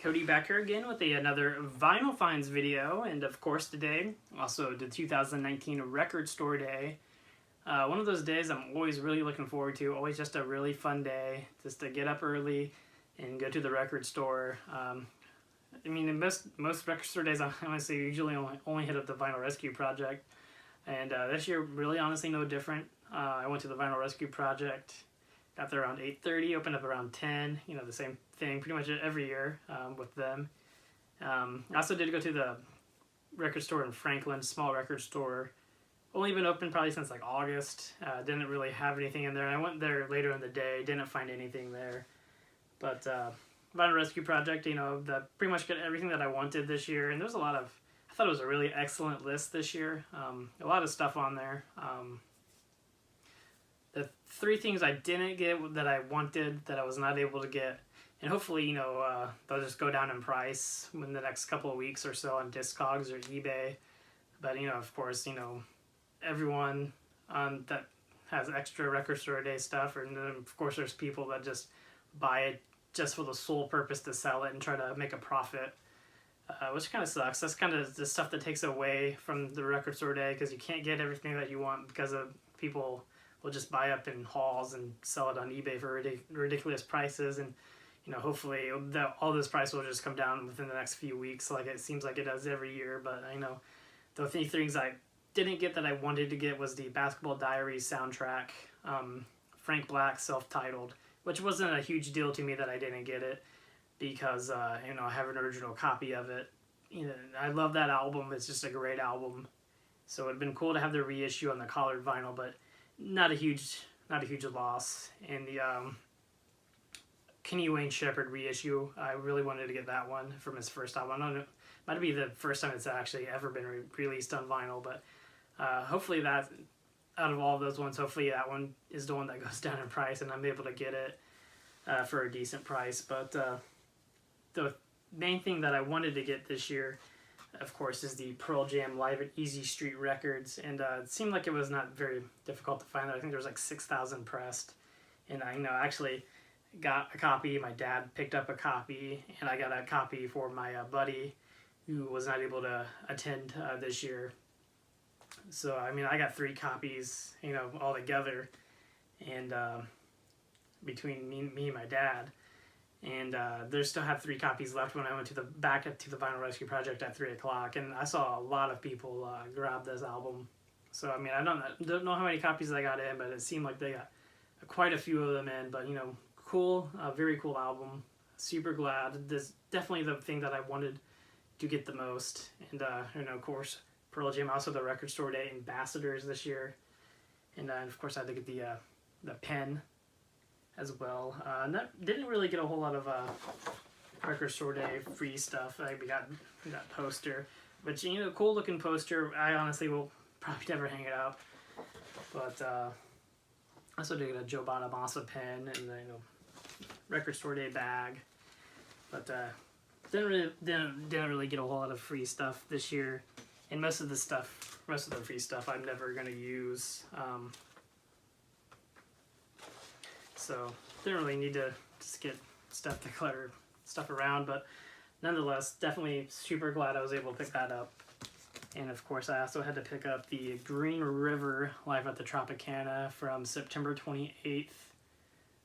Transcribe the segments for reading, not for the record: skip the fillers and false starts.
Cody back here again with another Vinyl Finds video, and of course today, also the 2019 Record Store Day. One of those days I'm always really looking forward to, always just a really fun day, just to get up early and go to the record store. I mean, in most record store days, I honestly usually only hit up the Vinyl Rescue Project, and this year, really honestly no different. I went to the Vinyl Rescue Project, got there around 8:30, opened up around 10, you know, the same thing pretty much every year with them. I also did go to the record store in Franklin, small record store. Only been open probably since like August. Didn't really have anything in there. I went there later in the day, didn't find anything there. But Vinyl Rescue Project, you know, pretty much got everything that I wanted this year. And there's a lot of, I thought it was a really excellent list this year. A lot of stuff on there. The three things I didn't get that I wanted that I was not able to get, and hopefully, you know, they'll just go down in price in the next couple of weeks or so on Discogs or eBay. But, you know, of course, you know, everyone that has extra record store day stuff, and then of course there's people that just buy it just for the sole purpose to sell it and try to make a profit, which kind of sucks. That's kind of the stuff that takes away from the record store day, because you can't get everything that you want because of people will just buy up in hauls and sell it on eBay for ridiculous prices. And, you know, hopefully all this price will just come down within the next few weeks, like it seems like it does every year. But I know the three things I didn't get that I wanted to get was the Basketball Diaries soundtrack, Frank Black self-titled, which wasn't a huge deal to me that I didn't get it, because you know, I have an original copy of it. You know, I love that album. It's just a great album. So it'd been cool to have the reissue on the colored vinyl, but not a huge loss. And the Kenny Wayne Shepherd reissue, I really wanted to get that one from his first album. I don't know, might be the first time it's actually ever been released on vinyl, but hopefully that, out of all of those ones, hopefully that one is the one that goes down in price and I'm able to get it for a decent price. But the main thing that I wanted to get this year, of course, is the Pearl Jam Live at Easy Street Records, and it seemed like it was not very difficult to find. I think there was like 6,000 pressed, and I actually got a copy. My dad picked up a copy, and I got a copy for my buddy who was not able to attend this year. So I mean, I got 3 copies, you know, all together, and between me and my dad. And they still have 3 copies left when I went back to the Vinyl Rescue Project at 3 o'clock, and I saw a lot of people grab this album. So I mean, I don't know how many copies I got in, but it seemed like they got quite a few of them in. But, you know, cool, very cool album. Super glad. This is definitely the thing that I wanted to get the most. And you know, of course, Pearl Jam, also the Record Store Day ambassadors this year, and of course I had to get the pen as well. And that didn't really get a whole lot of Record Store Day free stuff. We got poster, but, you know, cool looking poster. I honestly will probably never hang it up. But I also did get a Joe Bonamassa pen and, you know, Record Store Day bag. But didn't really get a whole lot of free stuff this year, and most of the free stuff I'm never gonna use. So didn't really need to just get stuff to clutter stuff around, but nonetheless, definitely super glad I was able to pick that up. And of course, I also had to pick up the Green River Live at the Tropicana from September 28th,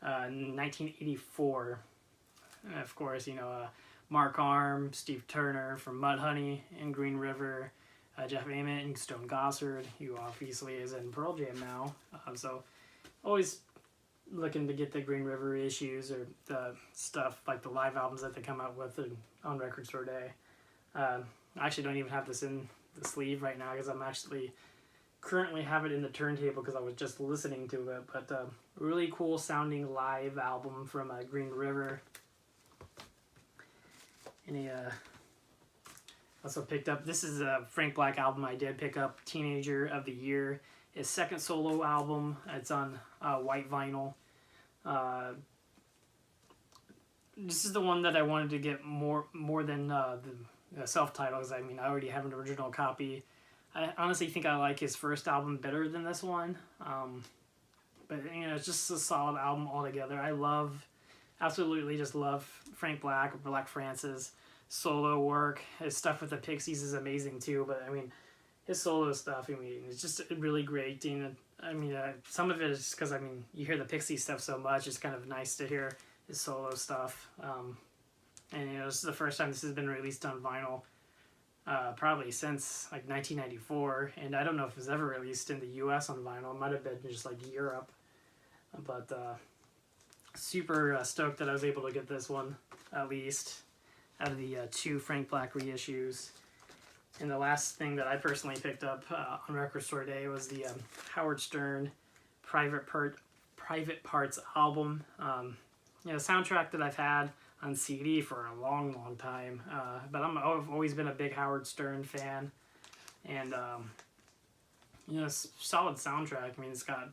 1984. And of course, you know, Mark Arm, Steve Turner from Mudhoney and Green River, Jeff Ament and Stone Gossard, who obviously is in Pearl Jam now. So always looking to get the Green River issues or the stuff like the live albums that they come out with on Record Store Day. I actually don't even have this in the sleeve right now because I'm actually currently have it in the turntable because I was just listening to it. But really cool sounding live album from Green River. And he also picked up, this is a Frank Black album I did pick up, Teenager of the Year. His second solo album. It's on white vinyl. This is the one that I wanted to get more than the self-titles. I mean, I already have an original copy. I honestly think I like his first album better than this one. But, you know, it's just a solid album altogether. I love absolutely just love Frank Black or Black Francis solo work. His stuff with the Pixies is amazing too, but I mean, his solo stuff, I mean, it's just really great. And I mean, some of it is because, I mean, you hear the Pixies stuff so much, it's kind of nice to hear his solo stuff. And, you know, this is the first time this has been released on vinyl, probably since, like, 1994. And I don't know if it was ever released in the U.S. on vinyl. It might have been just, like, Europe. But super stoked that I was able to get this one, at least, out of the 2 Frank Black reissues. And the last thing that I personally picked up on Record Store Day was the Howard Stern Private Parts album. You know, soundtrack that I've had on CD for a long, long time. But I've always been a big Howard Stern fan. And, you know, it's a solid soundtrack. I mean, it's got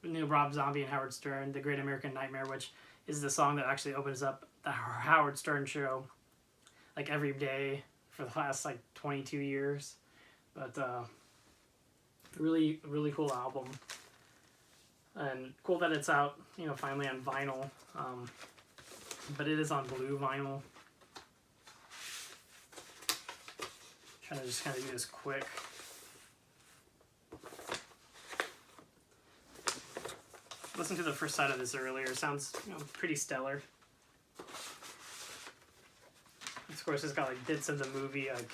Rob Zombie and Howard Stern, The Great American Nightmare, which is the song that actually opens up the Howard Stern show, like, every day for the last, like, 22 years. But really, really cool album. And cool that it's out, you know, finally on vinyl. But it is on blue vinyl. Trying to just kind of do this quick. Listened to the first side of this earlier. Sounds, you know, pretty stellar. Of course, it's got like bits of the movie, like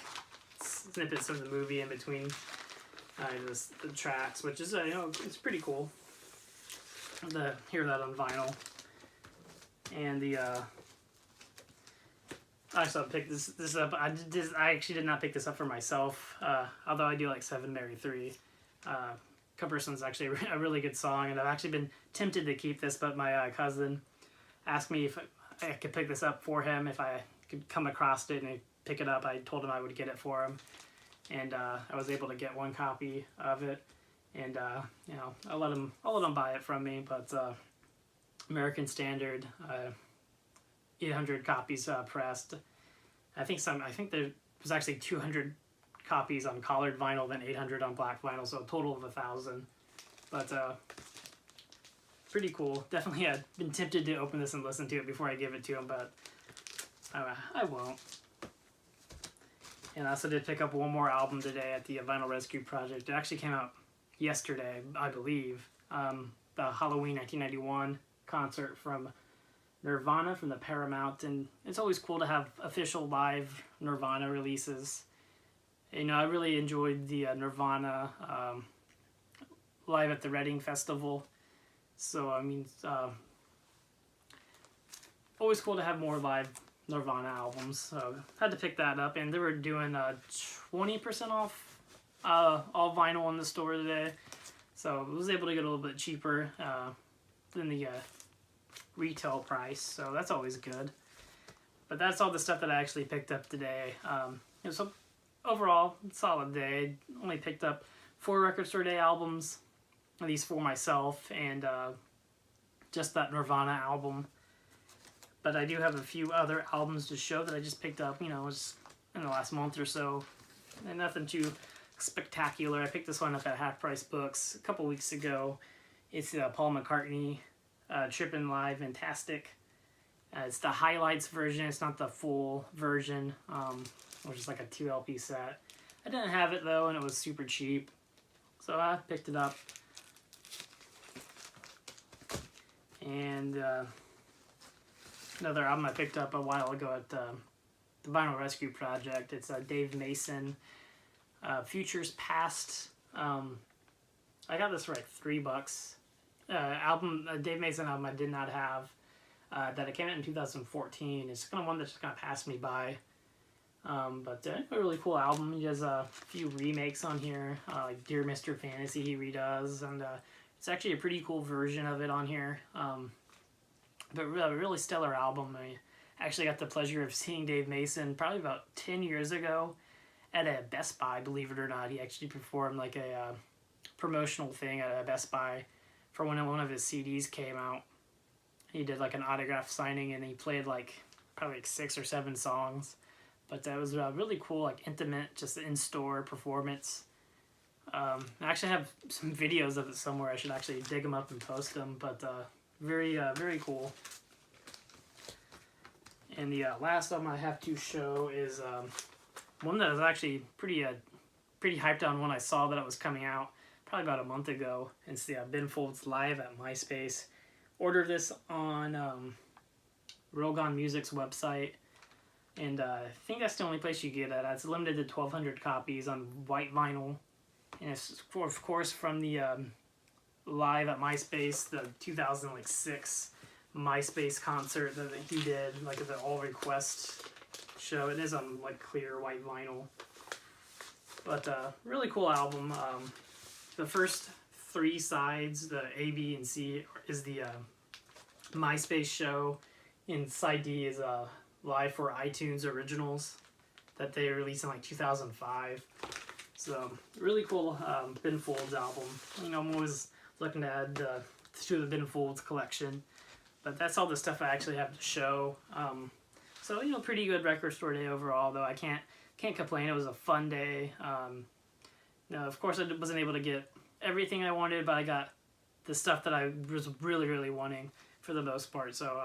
snippets of the movie in between the tracks, which is, you know, it's pretty cool to hear that on vinyl. And the I also picked this up. I actually did not pick this up for myself, although I do like 7 Mary 3. Cumberson's actually a really good song, and I've actually been tempted to keep this, but my cousin asked me if I could pick this up for him, if I could come across it and pick it up. I told him I would get it for him, and I was able to get 1 copy of it, and you know, I'll let him buy it from me. But American Standard, 800 copies pressed. I think there was actually 200 copies on colored vinyl, then 800 on black vinyl, so a total of 1,000. But pretty cool. Definitely, I've been tempted to open this and listen to it before I give it to him, but I won't. And I also did pick up one more album today at the Vinyl Rescue Project. It actually came out yesterday, I believe. The Halloween 1991 concert from Nirvana from the Paramount, and it's always cool to have official live Nirvana releases. You know, I really enjoyed the Nirvana live at the Reading Festival. So, I mean, always cool to have more live Nirvana albums. So, had to pick that up, and they were doing 20% off all vinyl in the store today. So, I was able to get a little bit cheaper than the retail price. So, that's always good. But that's all the stuff that I actually picked up today. So, overall, solid day. Only picked up 4 Record Store Day albums, at least for myself, and just that Nirvana album. But I do have a few other albums to show that I just picked up, you know, just in the last month or so. And nothing too spectacular. I picked this one up at Half Price Books a couple weeks ago. It's Paul McCartney, Trippin' Live Fantastic. It's the highlights version. It's not the full version, which is like a 2 LP set. I didn't have it though, and it was super cheap, so I picked it up. And another album I picked up a while ago at the Vinyl Rescue Project. It's Dave Mason, Futures Past. I got this for like $3. Dave Mason album I did not have. That it came out in 2014. It's kind of one that just kind of passed me by. But a really cool album. He has a few remakes on here, like Dear Mr. Fantasy he redoes, and it's actually a pretty cool version of it on here. But a really stellar album. I actually got the pleasure of seeing Dave Mason probably about 10 years ago at a Best Buy, believe it or not. He actually performed like a promotional thing at a Best Buy for when one of his CDs came out. He did like an autograph signing, and he played like probably like 6 or 7 songs. But that was a really cool, like intimate, just in-store performance. I actually have some videos of it somewhere. I should actually dig them up and post them. But very, very cool. And the last album I have to show is one that I was actually pretty hyped on when I saw that it was coming out probably about a month ago. It's the Ben Folds Live at MySpace. Ordered this on Rogan Music's website, and I think that's the only place you get it. It's limited to 1,200 copies on white vinyl, and it's of course from the Live at MySpace, the 2006 MySpace concert that he did, like the all request show. It is on like clear white vinyl, but really cool album. The first 3 sides, the A, B, and C, is the MySpace show, and side D is Live for iTunes Originals that they released in like 2005. So really cool Ben Folds album. You know, I'm always looking to add to the Ben Folds collection, but that's all the stuff I actually have to show. So, you know, pretty good record store day overall, though I can't complain. It was a fun day. Now, of course, I wasn't able to get everything I wanted, but I got the stuff that I was really wanting for the most part. So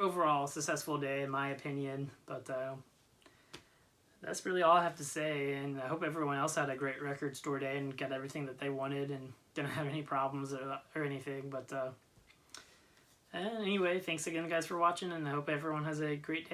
overall, successful day in my opinion. But that's really all I have to say, and I hope everyone else had a great record store day and got everything that they wanted and didn't have any problems or anything. But anyway, thanks again guys for watching, and I hope everyone has a great day.